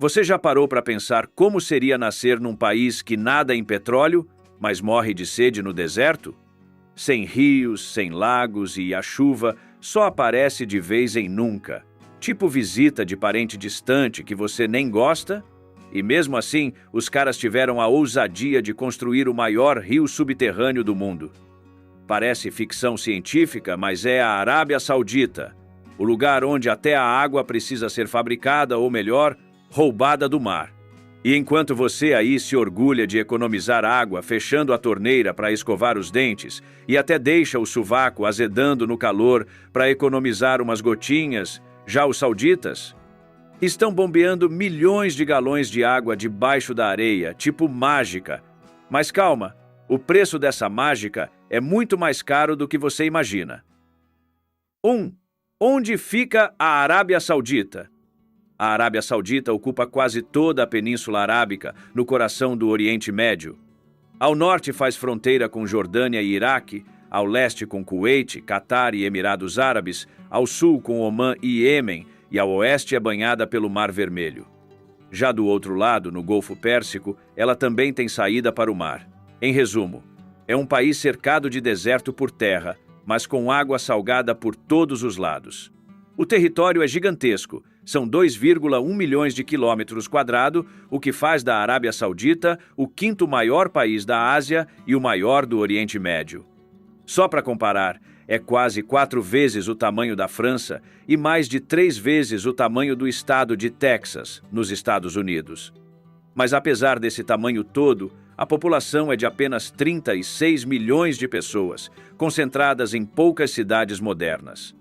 Você já parou para pensar como seria nascer num país que nada em petróleo, mas morre de sede no deserto? Sem rios, sem lagos e a chuva só aparece de vez em nunca. Tipo visita de parente distante que você nem gosta? E mesmo assim, os caras tiveram a ousadia de construir o maior rio subterrâneo do mundo. Parece ficção científica, mas é a Arábia Saudita, o lugar onde até a água precisa ser fabricada, ou melhor, roubada do mar. E enquanto você aí se orgulha de economizar água fechando a torneira para escovar os dentes e até deixa o sovaco azedando no calor para economizar umas gotinhas, já os sauditas estão bombeando milhões de galões de água debaixo da areia, tipo mágica. Mas calma, o preço dessa mágica é muito mais caro do que você imagina. 1. Onde fica a Arábia Saudita? A Arábia Saudita ocupa quase toda a Península Arábica, no coração do Oriente Médio. Ao norte faz fronteira com Jordânia e Iraque, ao leste com Kuwait, Catar e Emirados Árabes, ao sul com Omã e Iêmen, e ao oeste é banhada pelo Mar Vermelho. Já do outro lado, no Golfo Pérsico, ela também tem saída para o mar. Em resumo, é um país cercado de deserto por terra, mas com água salgada por todos os lados. O território é gigantesco, são 2,1 milhões de quilômetros quadrados, o que faz da Arábia Saudita o quinto maior país da Ásia e o maior do Oriente Médio. Só para comparar, é quase 4 vezes o tamanho da França e mais de 3 vezes o tamanho do estado de Texas, nos Estados Unidos. Mas apesar desse tamanho todo, a população é de apenas 36 milhões de pessoas, concentradas em poucas cidades modernas.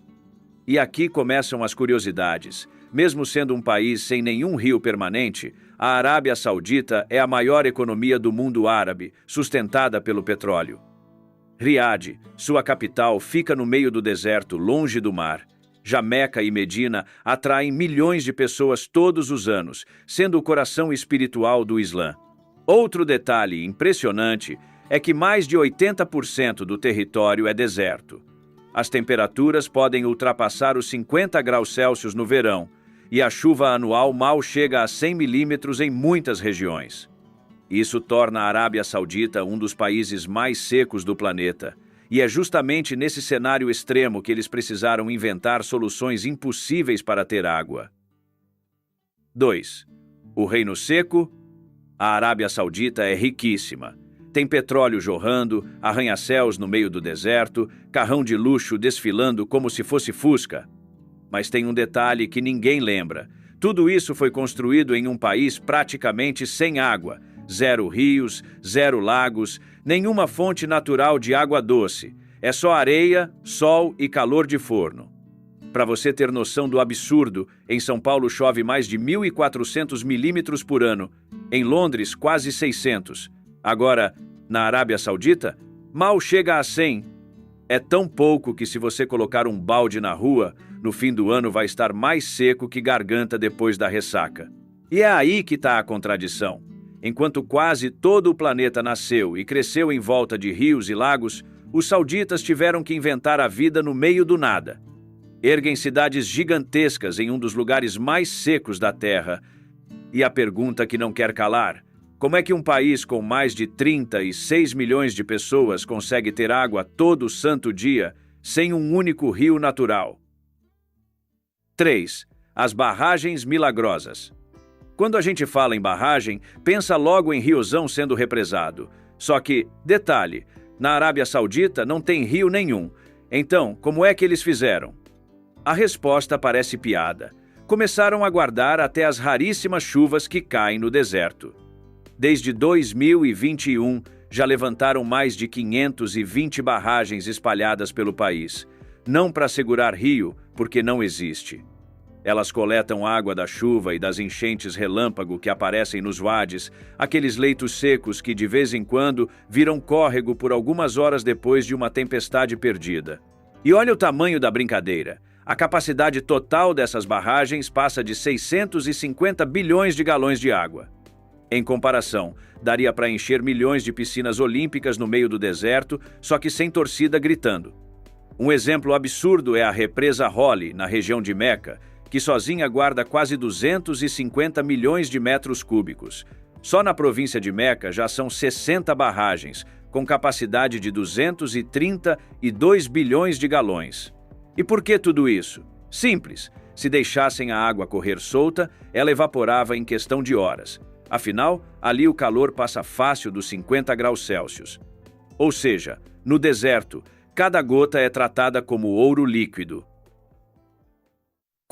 E aqui começam as curiosidades. Mesmo sendo um país sem nenhum rio permanente, a Arábia Saudita é a maior economia do mundo árabe, sustentada pelo petróleo. Riad, sua capital, fica no meio do deserto, longe do mar. Já Meca e Medina atraem milhões de pessoas todos os anos, sendo o coração espiritual do Islã. Outro detalhe impressionante é que mais de 80% do território é deserto. As temperaturas podem ultrapassar os 50 graus Celsius no verão, e a chuva anual mal chega a 100 milímetros em muitas regiões. Isso torna a Arábia Saudita um dos países mais secos do planeta, e é justamente nesse cenário extremo que eles precisaram inventar soluções impossíveis para ter água. 2. O Reino Seco. A Arábia Saudita é riquíssima. Tem petróleo jorrando, arranha-céus no meio do deserto, carrão de luxo desfilando como se fosse Fusca. Mas tem um detalhe que ninguém lembra. Tudo isso foi construído em um país praticamente sem água. 0 rios, 0 lagos, nenhuma fonte natural de água doce. É só areia, sol e calor de forno. Para você ter noção do absurdo, em São Paulo chove mais de 1.400 milímetros por ano. Em Londres, quase 600. Agora, na Arábia Saudita, mal chega a 100. É tão pouco que se você colocar um balde na rua, no fim do ano vai estar mais seco que garganta depois da ressaca. E é aí que está a contradição. Enquanto quase todo o planeta nasceu e cresceu em volta de rios e lagos, os sauditas tiveram que inventar a vida no meio do nada. Erguem cidades gigantescas em um dos lugares mais secos da Terra. E a pergunta que não quer calar: como é que um país com mais de 36 milhões de pessoas consegue ter água todo santo dia, sem um único rio natural? 3. As barragens milagrosas. Quando a gente fala em barragem, pensa logo em riozão sendo represado. Só que, detalhe, na Arábia Saudita não tem rio nenhum. Então, como é que eles fizeram? A resposta parece piada. Começaram a guardar até as raríssimas chuvas que caem no deserto. Desde 2021, já levantaram mais de 520 barragens espalhadas pelo país. Não para segurar rio, porque não existe. Elas coletam água da chuva e das enchentes relâmpago que aparecem nos wades, aqueles leitos secos que de vez em quando viram córrego por algumas horas depois de uma tempestade perdida. E olha o tamanho da brincadeira. A capacidade total dessas barragens passa de 650 bilhões de galões de água. Em comparação, daria para encher milhões de piscinas olímpicas no meio do deserto, só que sem torcida gritando. Um exemplo absurdo é a represa Holi, na região de Meca, que sozinha guarda quase 250 milhões de metros cúbicos. Só na província de Meca já são 60 barragens, com capacidade de 232 bilhões de galões. E por que tudo isso? Simples. Se deixassem a água correr solta, ela evaporava em questão de horas. Afinal, ali o calor passa fácil dos 50 graus Celsius. Ou seja, no deserto, cada gota é tratada como ouro líquido.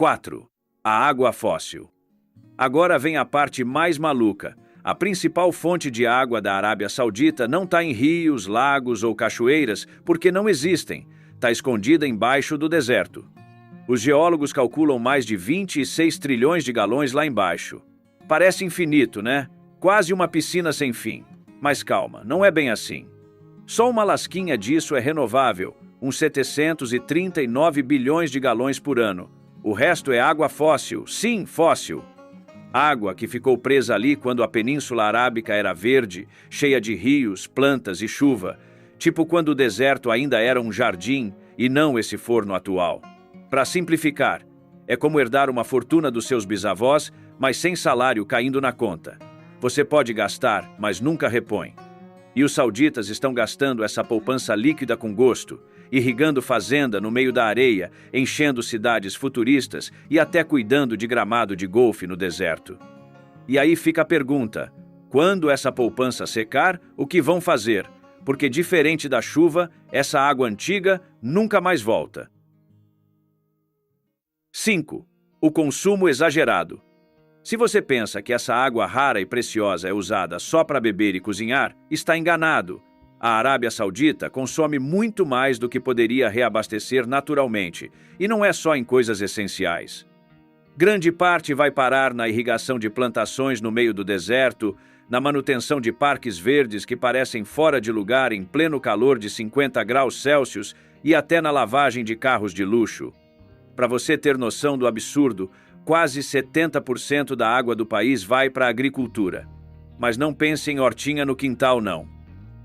4. A água fóssil. Agora vem a parte mais maluca. A principal fonte de água da Arábia Saudita não está em rios, lagos ou cachoeiras, porque não existem. Está escondida embaixo do deserto. Os geólogos calculam mais de 26 trilhões de galões lá embaixo. Parece infinito, né? Quase uma piscina sem fim. Mas calma, não é bem assim. Só uma lasquinha disso é renovável, uns 739 bilhões de galões por ano. O resto é água fóssil, sim, fóssil. Água que ficou presa ali quando a Península Arábica era verde, cheia de rios, plantas e chuva, tipo quando o deserto ainda era um jardim e não esse forno atual. Para simplificar, é como herdar uma fortuna dos seus bisavós, mas sem salário caindo na conta. Você pode gastar, mas nunca repõe. E os sauditas estão gastando essa poupança líquida com gosto, irrigando fazenda no meio da areia, enchendo cidades futuristas e até cuidando de gramado de golfe no deserto. E aí fica a pergunta: quando essa poupança secar, o que vão fazer? Porque diferente da chuva, essa água antiga nunca mais volta. 5. O consumo exagerado. Se você pensa que essa água rara e preciosa é usada só para beber e cozinhar, está enganado. A Arábia Saudita consome muito mais do que poderia reabastecer naturalmente, e não é só em coisas essenciais. Grande parte vai parar na irrigação de plantações no meio do deserto, na manutenção de parques verdes que parecem fora de lugar em pleno calor de 50 graus Celsius e até na lavagem de carros de luxo. Para você ter noção do absurdo, quase 70% da água do país vai para a agricultura. Mas não pense em hortinha no quintal, não.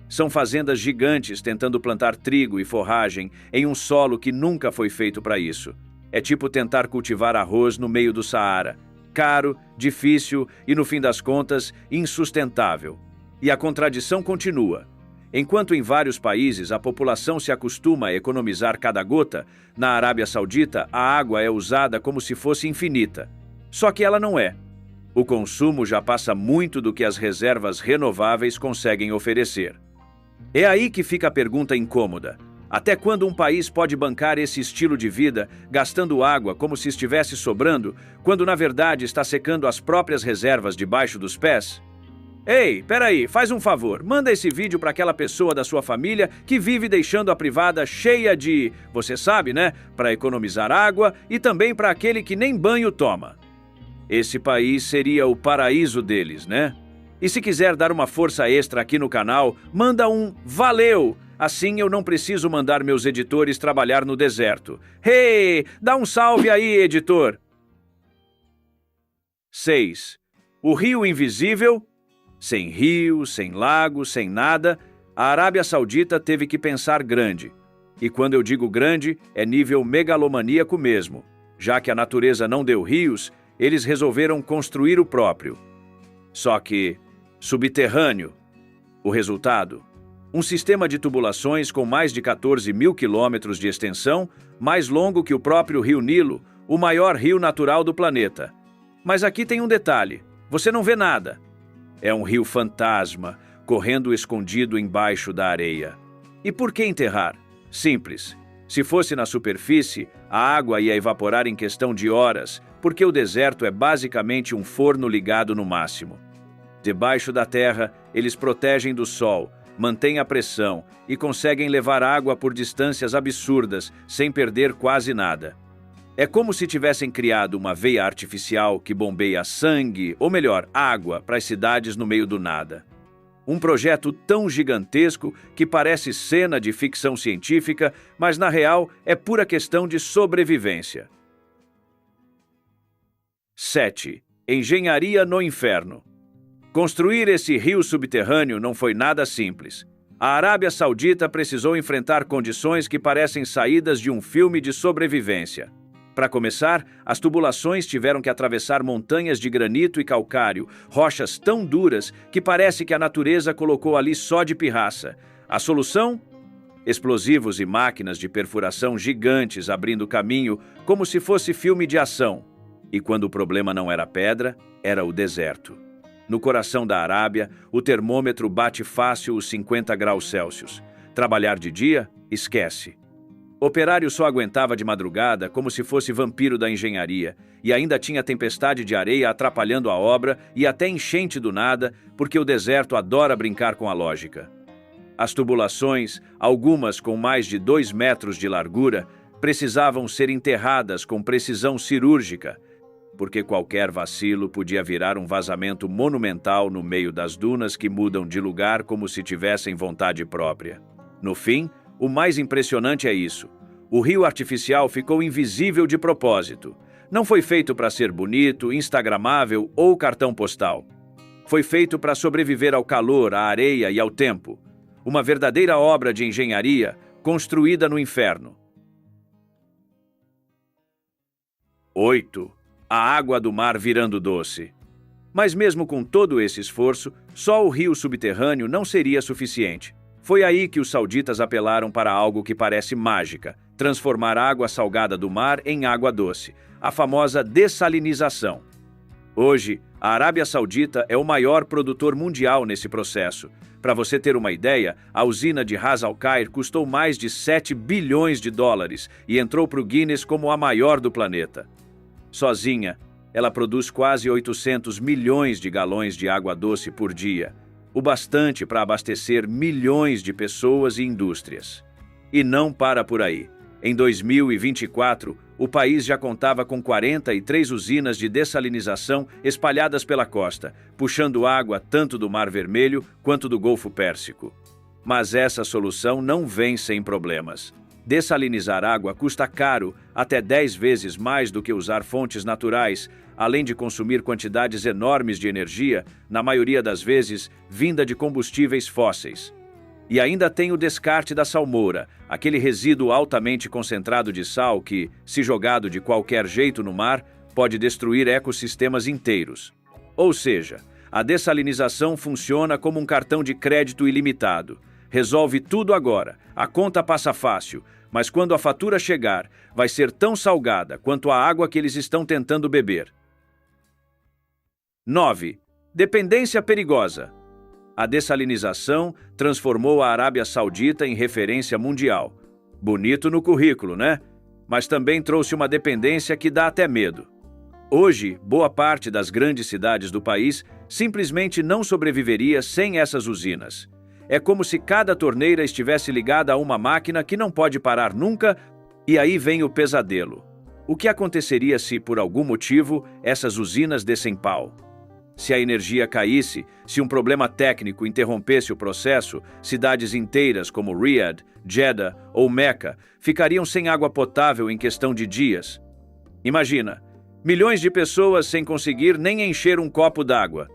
São fazendas gigantes tentando plantar trigo e forragem em um solo que nunca foi feito para isso. É tipo tentar cultivar arroz no meio do Saara. Caro, difícil e, no fim das contas, insustentável. E a contradição continua. Enquanto em vários países a população se acostuma a economizar cada gota, na Arábia Saudita a água é usada como se fosse infinita. Só que ela não é. O consumo já passa muito do que as reservas renováveis conseguem oferecer. É aí que fica a pergunta incômoda. Até quando um país pode bancar esse estilo de vida, gastando água como se estivesse sobrando, quando na verdade está secando as próprias reservas debaixo dos pés? Ei, peraí, faz um favor, manda esse vídeo para aquela pessoa da sua família que vive deixando a privada cheia de, você sabe, né, para economizar água, e também para aquele que nem banho toma. Esse país seria o paraíso deles, né? E se quiser dar uma força extra aqui no canal, manda um valeu! Assim eu não preciso mandar meus editores trabalhar no deserto. Hey, dá um salve aí, editor! 6. O rio invisível. Sem rio, sem lago, sem nada, a Arábia Saudita teve que pensar grande. E quando eu digo grande, é nível megalomaníaco mesmo. Já que a natureza não deu rios, eles resolveram construir o próprio. Só que subterrâneo. O resultado? Um sistema de tubulações com mais de 14 mil quilômetros de extensão, mais longo que o próprio rio Nilo, o maior rio natural do planeta. Mas aqui tem um detalhe: você não vê nada. É um rio fantasma, correndo escondido embaixo da areia. E por que enterrar? Simples. Se fosse na superfície, a água ia evaporar em questão de horas, porque o deserto é basicamente um forno ligado no máximo. Debaixo da terra, eles protegem do sol, mantêm a pressão e conseguem levar água por distâncias absurdas, sem perder quase nada. É como se tivessem criado uma veia artificial que bombeia sangue, ou melhor, água, para as cidades no meio do nada. Um projeto tão gigantesco que parece cena de ficção científica, mas na real é pura questão de sobrevivência. 7. Engenharia no inferno. Construir esse rio subterrâneo não foi nada simples. A Arábia Saudita precisou enfrentar condições que parecem saídas de um filme de sobrevivência. Para começar, as tubulações tiveram que atravessar montanhas de granito e calcário, rochas tão duras que parece que a natureza colocou ali só de pirraça. A solução? Explosivos e máquinas de perfuração gigantes abrindo caminho como se fosse filme de ação. E quando o problema não era pedra, era o deserto. No coração da Arábia, o termômetro bate fácil os 50 graus Celsius. Trabalhar de dia? Esquece. Operário só aguentava de madrugada como se fosse vampiro da engenharia, e ainda tinha tempestade de areia atrapalhando a obra e até enchente do nada, porque o deserto adora brincar com a lógica. As tubulações, algumas com mais de 2 metros de largura, precisavam ser enterradas com precisão cirúrgica, porque qualquer vacilo podia virar um vazamento monumental no meio das dunas que mudam de lugar como se tivessem vontade própria. No fim, o mais impressionante é isso. O rio artificial ficou invisível de propósito. Não foi feito para ser bonito, instagramável ou cartão postal. Foi feito para sobreviver ao calor, à areia e ao tempo. Uma verdadeira obra de engenharia construída no inferno. 8. A água do mar virando doce. Mas mesmo com todo esse esforço, só o rio subterrâneo não seria suficiente. Foi aí que os sauditas apelaram para algo que parece mágica, transformar a água salgada do mar em água doce, a famosa dessalinização. Hoje, a Arábia Saudita é o maior produtor mundial nesse processo. Para você ter uma ideia, a usina de Ras Al Khair custou mais de 7 bilhões de dólares e entrou para o Guinness como a maior do planeta. Sozinha, ela produz quase 800 milhões de galões de água doce por dia, o bastante para abastecer milhões de pessoas e indústrias. E não para por aí. Em 2024, o país já contava com 43 usinas de dessalinização espalhadas pela costa, puxando água tanto do Mar Vermelho quanto do Golfo Pérsico. Mas essa solução não vem sem problemas. Dessalinizar água custa caro, até 10 vezes mais do que usar fontes naturais, além de consumir quantidades enormes de energia, na maioria das vezes vinda de combustíveis fósseis. E ainda tem o descarte da salmoura, aquele resíduo altamente concentrado de sal que, se jogado de qualquer jeito no mar, pode destruir ecossistemas inteiros. Ou seja, a dessalinização funciona como um cartão de crédito ilimitado. Resolve tudo agora, a conta passa fácil, mas quando a fatura chegar, vai ser tão salgada quanto a água que eles estão tentando beber. 9. Dependência perigosa. A dessalinização transformou a Arábia Saudita em referência mundial. Bonito no currículo, né? Mas também trouxe uma dependência que dá até medo. Hoje, boa parte das grandes cidades do país simplesmente não sobreviveria sem essas usinas. É como se cada torneira estivesse ligada a uma máquina que não pode parar nunca, e aí vem o pesadelo. O que aconteceria se, por algum motivo, essas usinas dessem pau? Se a energia caísse, se um problema técnico interrompesse o processo, cidades inteiras como Riyadh, Jeddah ou Meca ficariam sem água potável em questão de dias. Imagina, milhões de pessoas sem conseguir nem encher um copo d'água.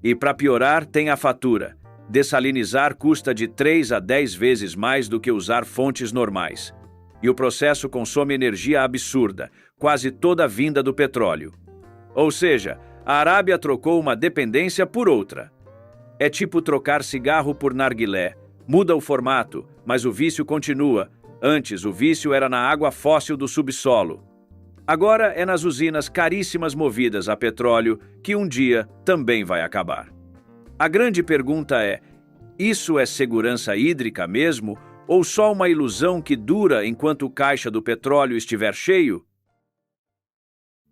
E para piorar, tem a fatura. Dessalinizar custa de 3 a 10 vezes mais do que usar fontes normais. E o processo consome energia absurda, quase toda vinda do petróleo. Ou seja, a Arábia trocou uma dependência por outra. É tipo trocar cigarro por narguilé. Muda o formato, mas o vício continua. Antes, o vício era na água fóssil do subsolo. Agora é nas usinas caríssimas movidas a petróleo, que um dia também vai acabar. A grande pergunta é: isso é segurança hídrica mesmo, ou só uma ilusão que dura enquanto o caixa do petróleo estiver cheio?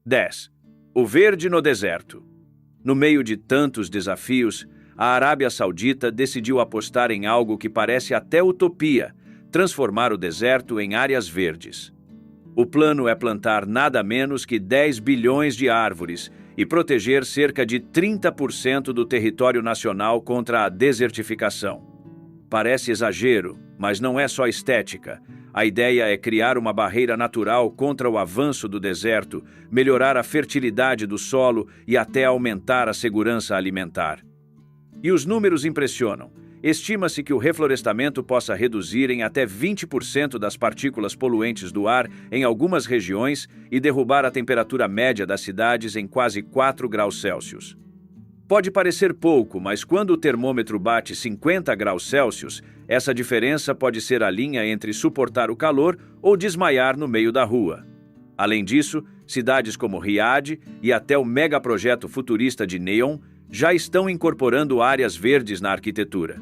10. O verde no deserto. No meio de tantos desafios, a Arábia Saudita decidiu apostar em algo que parece até utopia: transformar o deserto em áreas verdes. O plano é plantar nada menos que 10 bilhões de árvores e proteger cerca de 30% do território nacional contra a desertificação. Parece exagero, mas não é só estética. A ideia é criar uma barreira natural contra o avanço do deserto, melhorar a fertilidade do solo e até aumentar a segurança alimentar. E os números impressionam. estima-se que o reflorestamento possa reduzir em até 20% das partículas poluentes do ar em algumas regiões e derrubar a temperatura média das cidades em quase 4 graus Celsius. Pode parecer pouco, mas quando o termômetro bate 50 graus Celsius, essa diferença pode ser a linha entre suportar o calor ou desmaiar no meio da rua. Além disso, cidades como Riad e até o megaprojeto futurista de Neom já estão incorporando áreas verdes na arquitetura.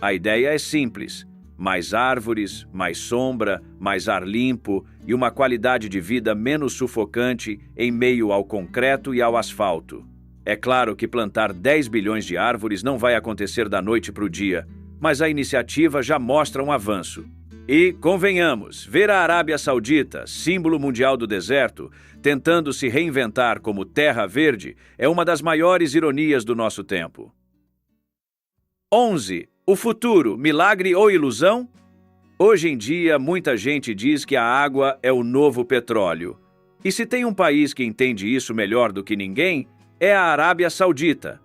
A ideia é simples: mais árvores, mais sombra, mais ar limpo e uma qualidade de vida menos sufocante em meio ao concreto e ao asfalto. É claro que plantar 10 bilhões de árvores não vai acontecer da noite para o dia, mas a iniciativa já mostra um avanço. E, convenhamos, ver a Arábia Saudita, símbolo mundial do deserto, tentando se reinventar como terra verde, é uma das maiores ironias do nosso tempo. 11. O futuro, milagre ou ilusão? Hoje em dia, muita gente diz que a água é o novo petróleo. E se tem um país que entende isso melhor do que ninguém, é a Arábia Saudita.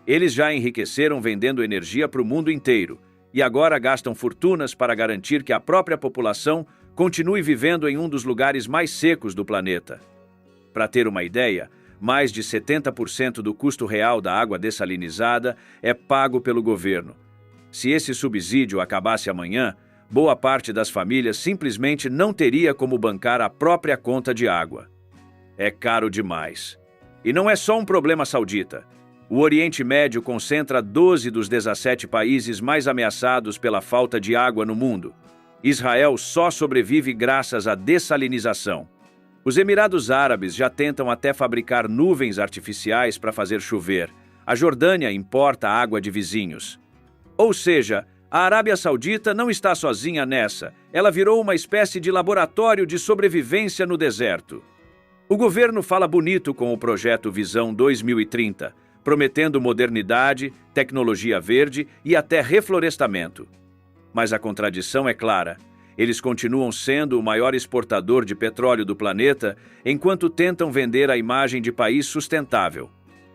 Eles já enriqueceram vendendo energia para o mundo inteiro e agora gastam fortunas para garantir que a própria população continue vivendo em um dos lugares mais secos do planeta. Para ter uma ideia, mais de 70% do custo real da água dessalinizada é pago pelo governo. Se esse subsídio acabasse amanhã, boa parte das famílias simplesmente não teria como bancar a própria conta de água. É caro demais. E não é só um problema saudita. O Oriente Médio concentra 12 dos 17 países mais ameaçados pela falta de água no mundo. Israel só sobrevive graças à dessalinização. Os Emirados Árabes já tentam até fabricar nuvens artificiais para fazer chover. A Jordânia importa água de vizinhos. Ou seja, a Arábia Saudita não está sozinha nessa. Ela virou uma espécie de laboratório de sobrevivência no deserto. O governo fala bonito com o projeto Visão 2030, prometendo modernidade, tecnologia verde e até reflorestamento. Mas a contradição é clara. Eles continuam sendo o maior exportador de petróleo do planeta, enquanto tentam vender a imagem de país sustentável.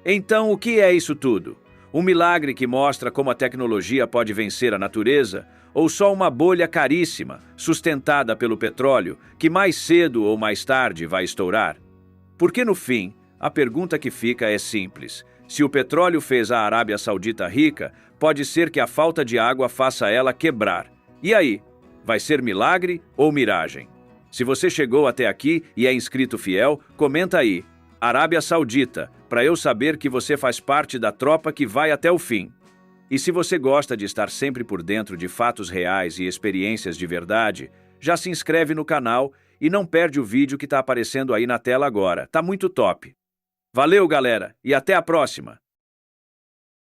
Então, o que é isso tudo? Um milagre que mostra como a tecnologia pode vencer a natureza? Ou só uma bolha caríssima, sustentada pelo petróleo, que mais cedo ou mais tarde vai estourar? Porque, no fim, a pergunta que fica é simples. Se o petróleo fez a Arábia Saudita rica, pode ser que a falta de água faça ela quebrar. E aí? Vai ser milagre ou miragem? Se você chegou até aqui e é inscrito fiel, comenta aí, Arábia Saudita, para eu saber que você faz parte da tropa que vai até o fim. E se você gosta de estar sempre por dentro de fatos reais e experiências de verdade, já se inscreve no canal e não perde o vídeo que está aparecendo aí na tela agora. Tá muito top. Valeu, galera, e até a próxima!